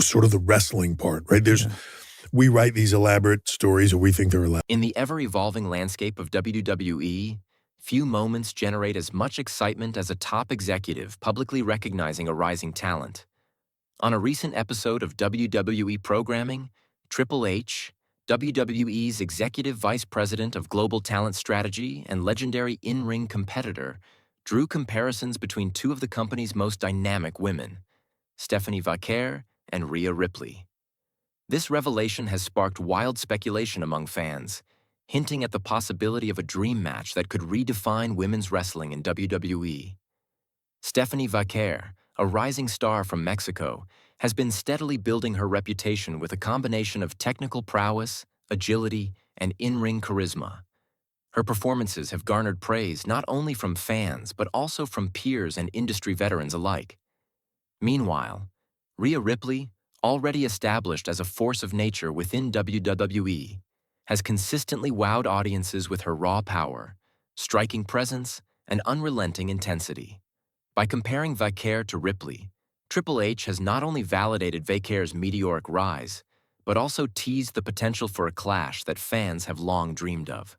sort of the wrestling part, right? Yeah. We write these elaborate stories, or we think they're elaborate. In the ever-evolving landscape of WWE, few moments generate as much excitement as a top executive publicly recognizing a rising talent. On a recent episode of WWE Programming, Triple H, WWE's Executive Vice President of Global Talent Strategy and legendary in-ring competitor, drew comparisons between two of the company's most dynamic women, Stephanie Vaquer and Rhea Ripley. This revelation has sparked wild speculation among fans, hinting at the possibility of a dream match that could redefine women's wrestling in WWE. Stephanie Vaquer, a rising star from Mexico, has been steadily building her reputation with a combination of technical prowess, agility, and in-ring charisma. Her performances have garnered praise not only from fans but also from peers and industry veterans alike. Meanwhile, Rhea Ripley, already established as a force of nature within WWE, has consistently wowed audiences with her raw power, striking presence, and unrelenting intensity. By comparing Vaquer to Ripley, Triple H has not only validated Vaquer's meteoric rise, but also teased the potential for a clash that fans have long dreamed of.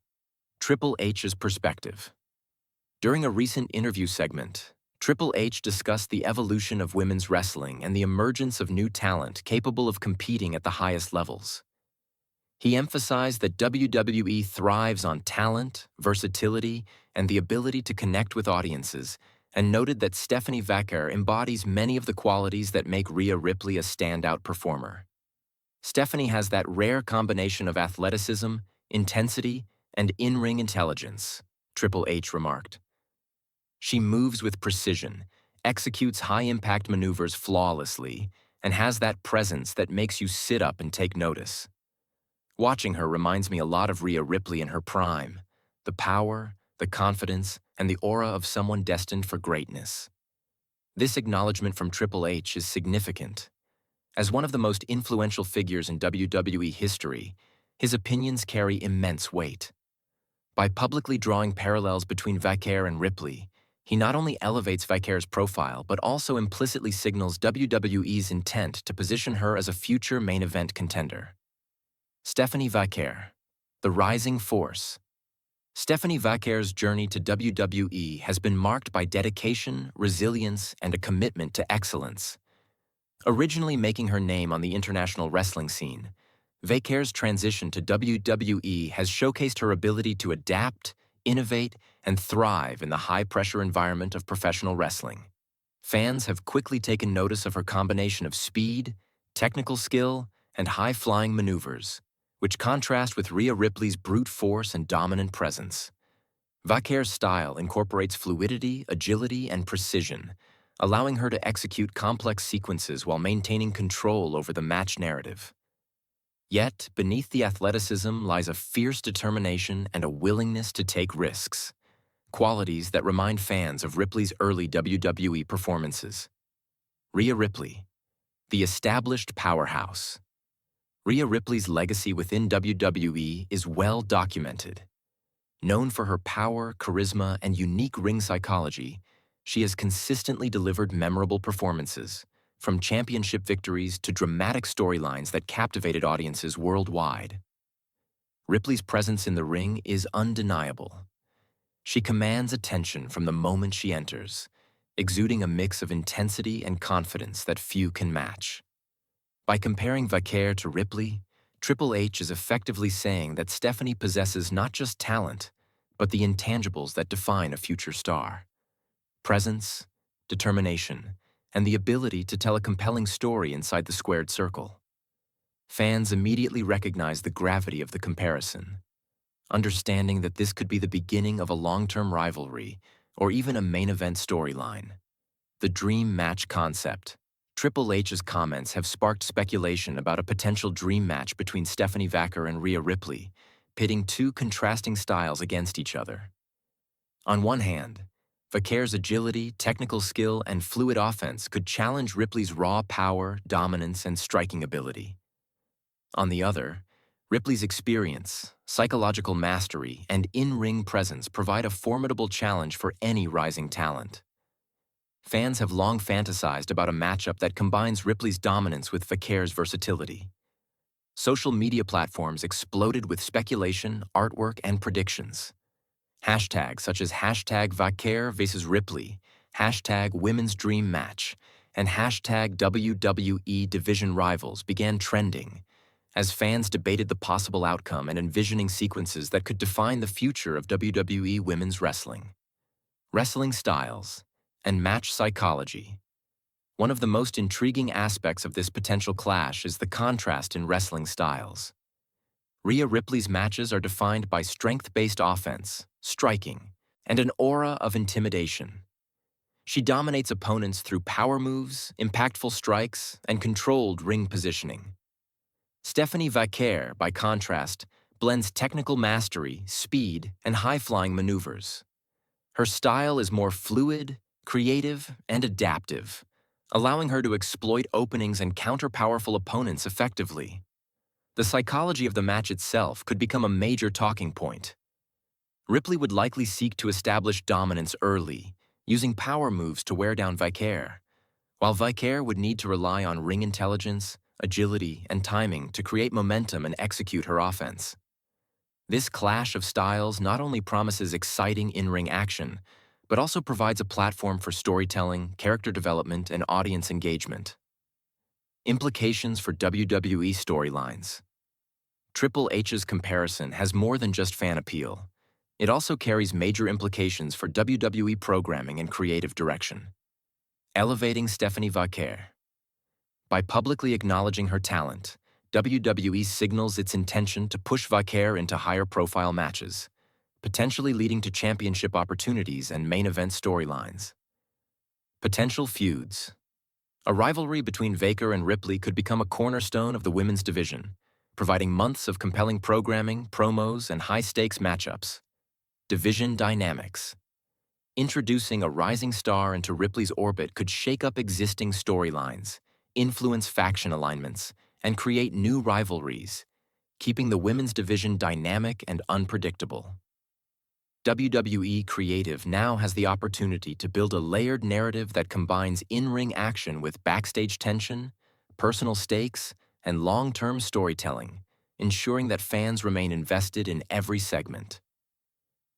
Triple H's perspective. During a recent interview segment, Triple H discussed the evolution of women's wrestling and the emergence of new talent capable of competing at the highest levels. He emphasized that WWE thrives on talent, versatility, and the ability to connect with audiences, and noted that Stephanie Vaquer embodies many of the qualities that make Rhea Ripley a standout performer. Stephanie has that rare combination of athleticism, intensity, and in-ring intelligence, Triple H remarked. She moves with precision, executes high-impact maneuvers flawlessly, and has that presence that makes you sit up and take notice. Watching her reminds me a lot of Rhea Ripley in her prime, the power, the confidence, and the aura of someone destined for greatness. This acknowledgement from Triple H is significant. As one of the most influential figures in WWE history, his opinions carry immense weight. By publicly drawing parallels between Vaquer and Ripley, he not only elevates Vaquer's profile but also implicitly signals WWE's intent to position her as a future main event contender. Stephanie Vaquer, the rising force. Stephanie Vaquer's journey to WWE has been marked by dedication, resilience, and a commitment to excellence. Originally making her name on the international wrestling scene, Vaquer's transition to WWE has showcased her ability to adapt, innovate, and thrive in the high-pressure environment of professional wrestling. Fans have quickly taken notice of her combination of speed, technical skill, and high-flying maneuvers, which contrast with Rhea Ripley's brute force and dominant presence. Vaquer's style incorporates fluidity, agility, and precision, allowing her to execute complex sequences while maintaining control over the match narrative. Yet, beneath the athleticism lies a fierce determination and a willingness to take risks, qualities that remind fans of Ripley's early WWE performances. Rhea Ripley, the established powerhouse. Rhea Ripley's legacy within WWE is well documented. Known for her power, charisma, and unique ring psychology, she has consistently delivered memorable performances, from championship victories to dramatic storylines that captivated audiences worldwide. Ripley's presence in the ring is undeniable. She commands attention from the moment she enters, exuding a mix of intensity and confidence that few can match. By comparing Vaquer to Ripley, Triple H is effectively saying that Stephanie possesses not just talent, but the intangibles that define a future star: presence, determination, and the ability to tell a compelling story inside the squared circle. Fans immediately recognize the gravity of the comparison, understanding that this could be the beginning of a long-term rivalry or even a main event storyline. The dream match concept. Triple H's comments have sparked speculation about a potential dream match between Stephanie Vaquer and Rhea Ripley, pitting two contrasting styles against each other. On one hand, Vaquer's agility, technical skill, and fluid offense could challenge Ripley's raw power, dominance, and striking ability. On the other, Ripley's experience, psychological mastery, and in-ring presence provide a formidable challenge for any rising talent. Fans have long fantasized about a matchup that combines Ripley's dominance with Vaquer's versatility. Social media platforms exploded with speculation, artwork, and predictions. Hashtags such as hashtag Vaquer vs. Ripley, hashtag Women's Dream Match, and hashtag WWE Division Rivals began trending as fans debated the possible outcome and envisioning sequences that could define the future of WWE women's wrestling. Wrestling styles and match psychology. One of the most intriguing aspects of this potential clash is the contrast in wrestling styles. Rhea Ripley's matches are defined by strength-based offense, striking, and an aura of intimidation. She dominates opponents through power moves, impactful strikes, and controlled ring positioning. Stephanie Vaquer, by contrast, blends technical mastery, speed, and high-flying maneuvers. Her style is more fluid, creative, and adaptive, allowing her to exploit openings and counter powerful opponents effectively. The psychology of the match itself could become a major talking point. Ripley would likely seek to establish dominance early, using power moves to wear down Vaquer, while Vaquer would need to rely on ring intelligence, agility, and timing to create momentum and execute her offense. This clash of styles not only promises exciting in-ring action, but also provides a platform for storytelling, character development, and audience engagement. Implications for WWE storylines. Triple H's comparison has more than just fan appeal. It also carries major implications for WWE programming and creative direction. Elevating Stephanie Vaquer. By publicly acknowledging her talent, WWE signals its intention to push Vaquer into higher-profile matches, potentially leading to championship opportunities and main event storylines. Potential feuds. A rivalry between Vaquer and Ripley could become a cornerstone of the women's division, providing months of compelling programming, promos, and high-stakes matchups. Division dynamics. Introducing a rising star into Ripley's orbit could shake up existing storylines, influence faction alignments, and create new rivalries, keeping the women's division dynamic and unpredictable. WWE Creative now has the opportunity to build a layered narrative that combines in-ring action with backstage tension, personal stakes, and long-term storytelling, ensuring that fans remain invested in every segment.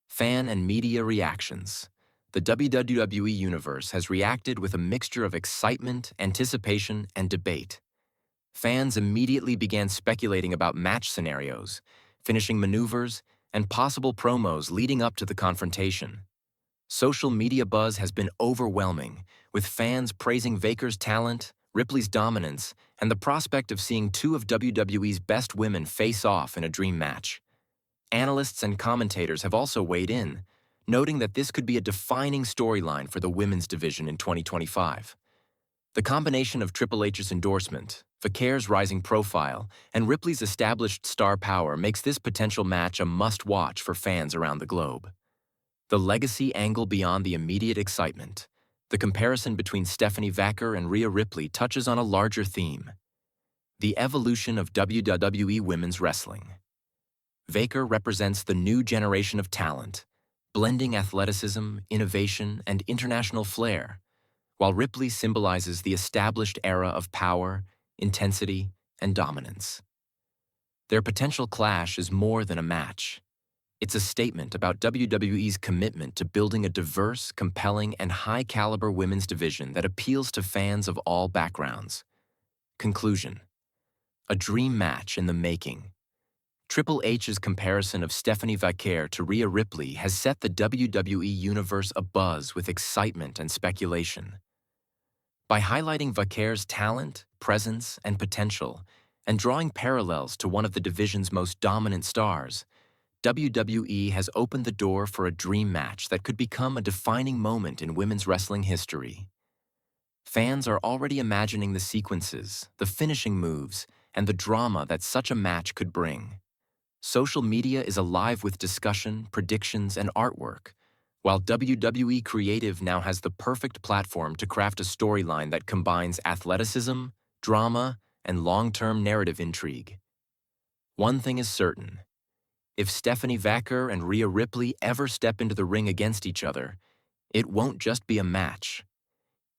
Fan and media reactions. The WWE Universe has reacted with a mixture of excitement, anticipation, and debate. Fans immediately began speculating about match scenarios, finishing maneuvers, and possible promos leading up to the confrontation. Social media buzz has been overwhelming, with fans praising Vaquer's talent, Ripley's dominance, and the prospect of seeing two of WWE's best women face off in a dream match. Analysts and commentators have also weighed in, noting that this could be a defining storyline for the women's division in 2025. The combination of Triple H's endorsement, Vaquer's rising profile, and Ripley's established star power makes this potential match a must-watch for fans around the globe. The legacy angle beyond the immediate excitement. The comparison between Stephanie Vaquer and Rhea Ripley touches on a larger theme: the evolution of WWE women's wrestling. Vaquer represents the new generation of talent, blending athleticism, innovation, and international flair, while Ripley symbolizes the established era of power, intensity, and dominance. Their potential clash is more than a match. It's a statement about WWE's commitment to building a diverse, compelling, and high-caliber women's division that appeals to fans of all backgrounds. Conclusion. A dream match in the making. Triple H's comparison of Stephanie Vaquer to Rhea Ripley has set the WWE Universe abuzz with excitement and speculation. By highlighting Vaquer's talent, presence, and potential, and drawing parallels to one of the division's most dominant stars, WWE has opened the door for a dream match that could become a defining moment in women's wrestling history. Fans are already imagining the sequences, the finishing moves, and the drama that such a match could bring. Social media is alive with discussion, predictions, and artwork, while WWE Creative now has the perfect platform to craft a storyline that combines athleticism, drama, and long-term narrative intrigue. One thing is certain: if Stephanie Vaquer and Rhea Ripley ever step into the ring against each other, it won't just be a match.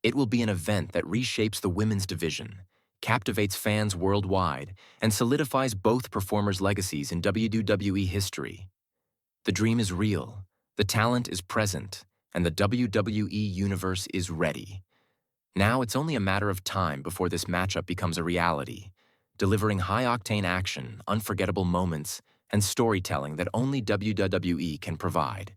It will be an event that reshapes the women's division, captivates fans worldwide, and solidifies both performers' legacies in WWE history. The dream is real, the talent is present, and the WWE Universe is ready. Now it's only a matter of time before this matchup becomes a reality, delivering high-octane action, unforgettable moments, and storytelling that only WWE can provide.